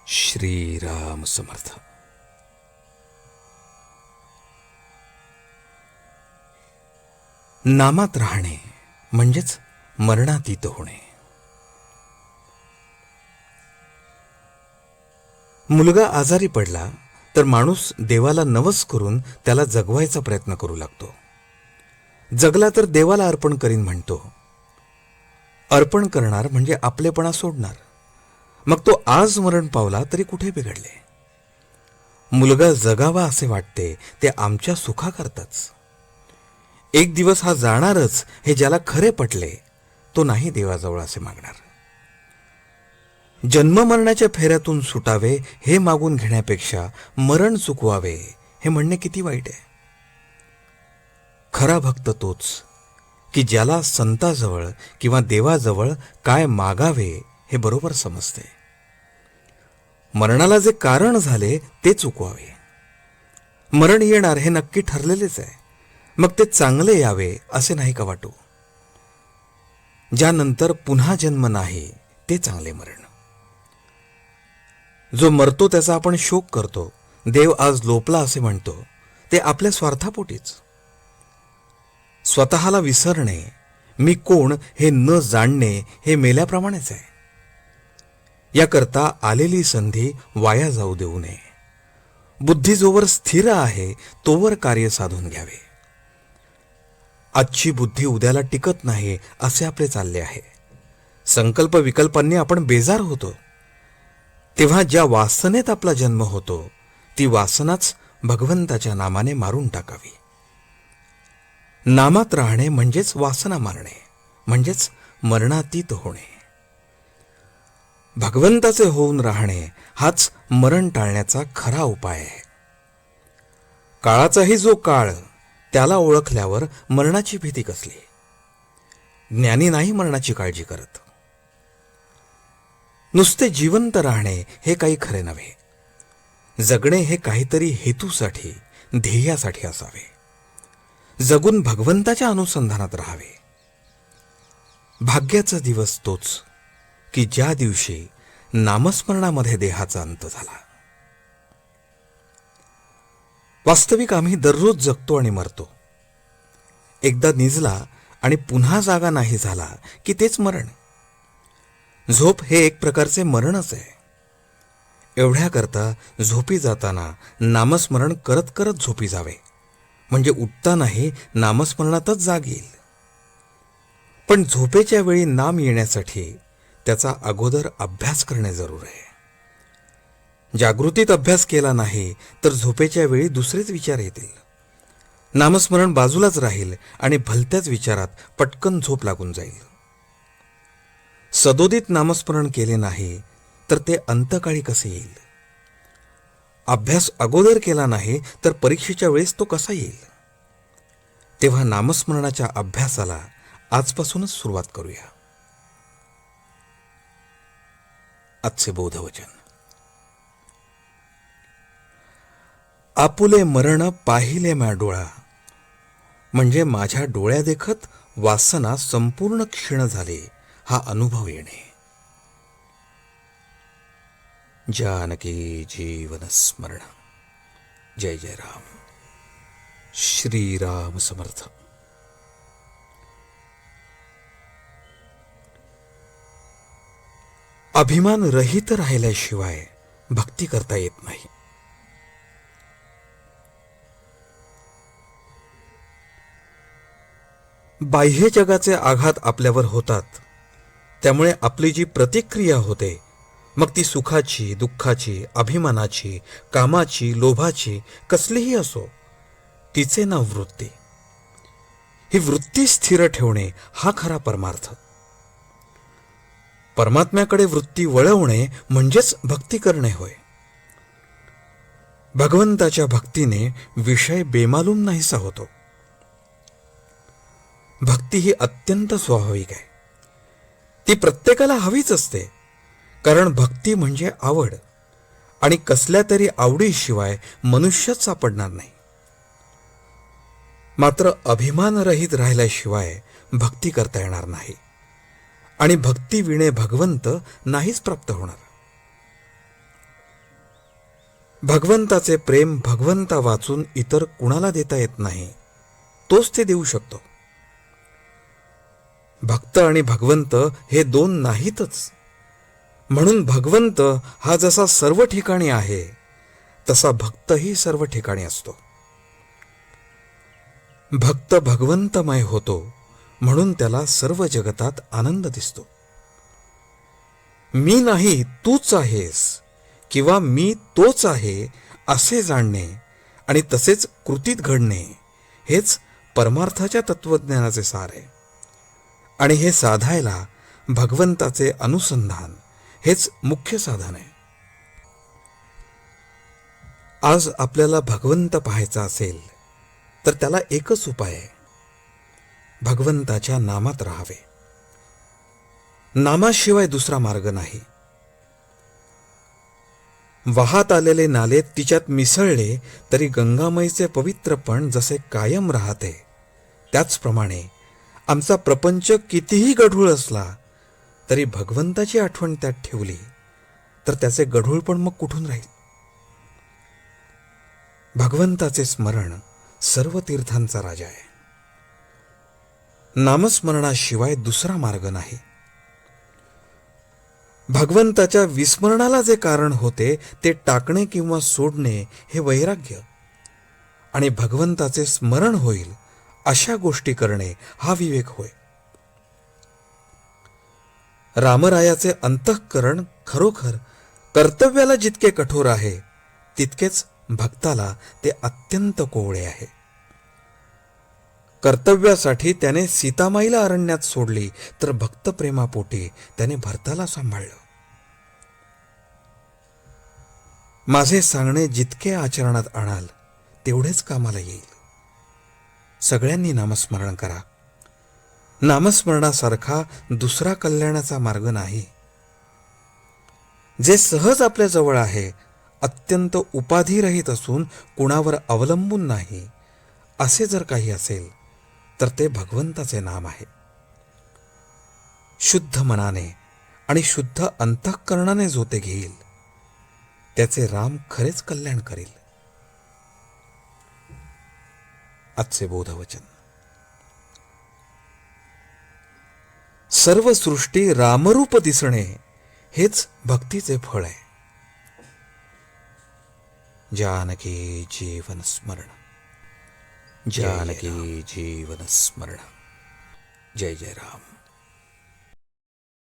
श्रीराम समर्थ. नामात राहणे म्हणजेच मरणातीत होणे. मुलगा आजारी पडला तर माणूस देवाला नवस करून त्याला जगवायचा प्रयत्न करू लागतो. जगला तर देवाला अर्पण करीन म्हणतो. अर्पण करणार म्हणजे आपलेपणा सोडणार. मग तो आज मरण पावला तरी कुठे बिघडले. मुलगा जगावा असे वाटते ते आमच्या सुखाकरताच. एक दिवस हा जाणारच हे ज्याला खरे पटले तो नाही देवाजवळ असे मागणार. जन्म मरणाच्या फेऱ्यातून सुटावे हे मागून घेण्यापेक्षा मरण चुकवावे हे म्हणणे किती वाईट आहे. खरा भक्त तोच की ज्याला संताजवळ किंवा देवाजवळ काय मागावे हे बरोबर समजते. मरणाला जे कारण झाले ते चुकवावे. मरण येणार हे नक्की ठरलेलेच आहे, मग ते चांगले यावे असे नाही का वाटू. ज्यानंतर पुन्हा जन्म नाही ते चांगले मरण. जो मरतो त्याचा आपण शोक करतो, देव आज लोपला असे म्हणतो, ते आपल्या स्वार्थापोटीच. स्वतःला विसरणे, मी कोण हे न जाणणे हे मेल्याप्रमाणेच आहे. याकरता आलेली संधी वाया जाऊ देऊ नये. बुद्धी जोवर स्थिर आहे तोवर कार्य साधून घ्यावे. आजची बुद्धी उद्याला टिकत नाही असे आपले चालले आहे. संकल्प विकल्पांनी आपण बेजार होतो. तेव्हा ज्या वासनेत आपला जन्म होतो ती वासनाच भगवंताच्या नामाने मारून टाकावी. नामात राहणे म्हणजेच वासना मारणे, म्हणजेच मरणातीत होणे. भगवंताचे होऊन राहणे हाच मरण टाळण्याचा खरा उपाय आहे. काळाचाही जो काळ त्याला ओळखल्यावर मरणाची भीती कसली. ज्ञानी नाही मरणाची काळजी करत. नुसते जिवंत राहणे हे काही खरे नव्हे. जगणे हे काहीतरी हेतूसाठी, ध्येयासाठी असावे. जगून भगवंताच्या अनुसंधानात राहावे. भाग्याचा दिवस तोच की ज्या दिवशी नामस्मरणामध्ये देहाचा अंत झाला. वास्तविक आम्ही दररोज जगतो आणि मरतो. एकदा निजला आणि पुन्हा जागा नाही झाला की तेच मरण. झोप हे एक प्रकारचे मरणच आहे. एवढ्याकरता झोपी जाताना नामस्मरण करत करत झोपी जावे, म्हणजे उठतानाही नामस्मरणातच जाग येईल. पण झोपेच्या वेळी नाम येण्यासाठी त्याचा अगोदर अभ्यास करणे जरूर आहे. जागृतीत अभ्यास केला नाही तर झोपेच्या वेळी दुसरेच विचार येतील. नामस्मरण बाजूलाच राहील आणि भलत्याच विचारात पटकन झोप लागून जाईल. सदोदित नामस्मरण केले नाही तर ते अंतकाळी कसे येईल. अभ्यास अगोदर केला नाही तर परीक्षेच्या वेळेस तो कसा येईल. तेव्हा नामस्मरणाच्या अभ्यासाला आजपासूनच सुरुवात करूया. आजचे बोधवचन. आपुले मरण पाहिले म्या डोळा, म्हणजे माझ्या डोळ्या देखत वासना संपूर्ण क्षीण झाले हा अनुभव येणे. जानकी जीवन स्मरण. जय जय राम. श्रीराम समर्थ. अभिमान रहित राहिल्याशिवाय भक्ती करता येत नाही. बाह्य जगाचे आघात आपल्यावर होतात, त्यामुळे आपली जी प्रतिक्रिया होते, मग ती सुखाची, दुःखाची, अभिमानाची, कामाची, लोभाची कसलीही असो, तिचे नाव वृत्ती. ही वृत्ती स्थिर ठेवणे हा खरा परमार्थ. परमात्म्याकडे वृत्ती वळवणे म्हणजेच भक्ती करणे होय. भगवंताच्या भक्तीने विषय बेमालूम नाहीसा होतो. भक्ती ही अत्यंत स्वाभाविक आहे. ती प्रत्येकाला हवीच असते, कारण भक्ती म्हणजे आवड, आणि कसल्या तरी आवडीशिवाय मनुष्यच सापडणार नाही. मात्र अभिमानरहित राहिल्याशिवाय भक्ती करता येणार नाही, आणि भक्ती विणे भगवंत नाहीच प्राप्त होणार. भगवंताचे प्रेम भगवंता वाचून इतर कुणाला देता येत नाही, तोच ते देऊ शकतो. भक्त आणि भगवंत हे दोन नाहीतच. म्हणून भगवंत हा जसा सर्व ठिकाणी आहे, तसा भक्तही सर्व ठिकाणी असतो. भक्त भगवंतमय होतो, म्हणून त्याला सर्व जगतात आनंद दिसतो. मी नाही तूच आहेस किंवा मी तोच आहे असे जाणणे आणि तसेच कृतीत घडणे हेच परमार्थाच्या तत्वज्ञानाचे सार आहे. आणि हे साधायला भगवंताचे अनुसंधान हेच मुख्य साधन आहे. आज आपल्याला भगवंत पाहायचा असेल तर त्याला एकच उपाय आहे, भगवंताच्या नामात राहावे. नामाशिवाय दुसरा मार्ग नाही. वाहत आलेले नाले तिच्यात मिसळले तरी गंगामाईचे पवित्रपण जसे कायम राहते, त्याचप्रमाणे आमचा प्रपंच कितीही गढूळ असला तरी भगवंताची आठवण त्यात ठेवली तर त्याचे गढूळपण मग कुठून राहील. भगवंताचे स्मरण सर्व तीर्थांचा राजा आहे. नामस्मरणाशिवाय दुसरा मार्ग नाही. भगवंताच्या विस्मरणाला जे कारण होते ते टाकणे किंवा सोडणे हे वैराग्य, आणि भगवंताचे स्मरण होईल अशा गोष्टी करणे हा विवेक होय. रामरायाचे अंतःकरण खरोखर कर्तव्याला जितके कठोर आहे, तितकेच भक्ताला ते अत्यंत कोवळे आहे. कर्तव्यासाठी त्याने सीतामाईला अरण्यात सोडली, तर भक्तप्रेमापोटी त्याने भरताला सांभाळलं. माझे सांगणे जितके आचरणात आणाल तेवढेच कामाला येईल. सगळ्यांनी नामस्मरण करा. नामस्मरणासारखा दुसरा कल्याणाचा मार्ग नाही. जे सहज आपल्या जवळ आहे, अत्यंत उपाधिरहित असून कुणावर अवलंबून नाही, असे जर काही असेल तर ते भगवंताचे नाम आहे. शुद्ध मनाने आणि शुद्ध अंतःकरणाने जो ते घेईल, त्याचे राम खरेच कल्याण करील. आजचे बोधवचन. सर्व सृष्टी रामरूप दिसणे हेच भक्तीचे फळ आहे. जानकी जीवन स्मरण, जानकी जीवन स्मरण. जय जय राम.